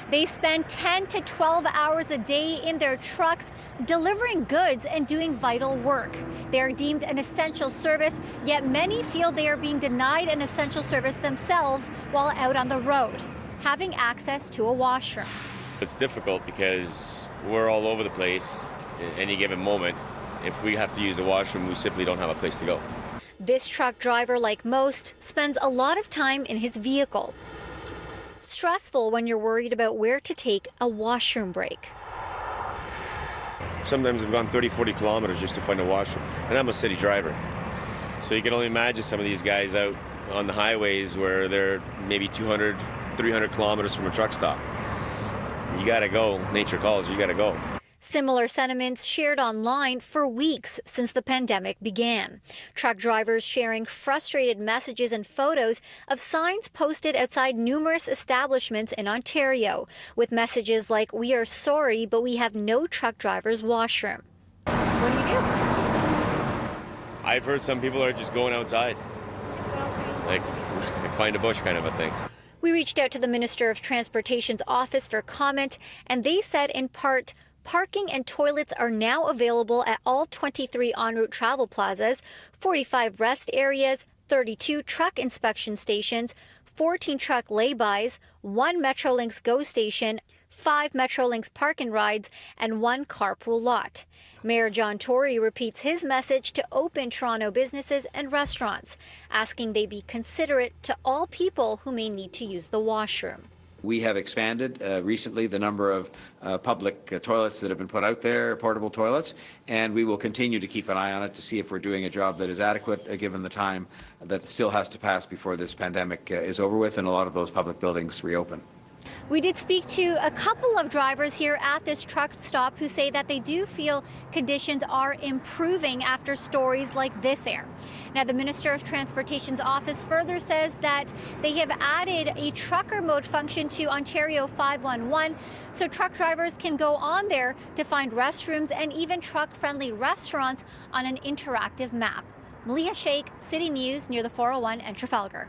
They spend 10 to 12 hours a day in their trucks delivering goods and doing vital work. They are deemed an essential service, yet many feel they are being denied an essential service themselves while out on the road, having access to a washroom. It's difficult because we're all over the place at any given moment. If we have to use the washroom, we simply don't have a place to go. This truck driver, like most, spends a lot of time in his vehicle. Stressful when you're worried about where to take a washroom break. Sometimes I've gone 30, 40 kilometers just to find a washroom, and I'm a city driver. So you can only imagine some of these guys out on the highways where they're maybe 200, 300 kilometers from a truck stop. You gotta go. Nature calls, you gotta go. Similar sentiments shared online for weeks since the pandemic began. Truck drivers sharing frustrated messages and photos of signs posted outside numerous establishments in Ontario, with messages like, "We are sorry, but we have no truck driver's washroom." What do? I've heard some people are just going outside, like find a bush kind of a thing. We reached out to the Minister of Transportation's office for comment, and they said in part, parking and toilets are now available at all 23 en route travel plazas, 45 rest areas, 32 truck inspection stations, 14 truck laybys, 1 Metrolinx GO station, 5 Metrolinx park and rides, and 1 carpool lot. Mayor John Tory repeats his message to open Toronto businesses and restaurants, asking they be considerate to all people who may need to use the washroom. We have expanded recently the number of public toilets that have been put out there, portable toilets, and we will continue to keep an eye on it to see if we're doing a job that is adequate given the time that still has to pass before this pandemic is over with and a lot of those public buildings reopen. We did speak to a couple of drivers here at this truck stop who say that they do feel conditions are improving after stories like this air. Now, the Minister of Transportation's office further says that they have added a trucker mode function to Ontario 511, so truck drivers can go on there to find restrooms and even truck-friendly restaurants on an interactive map. Maleeha Sheikh, City News, near the 401 and Trafalgar.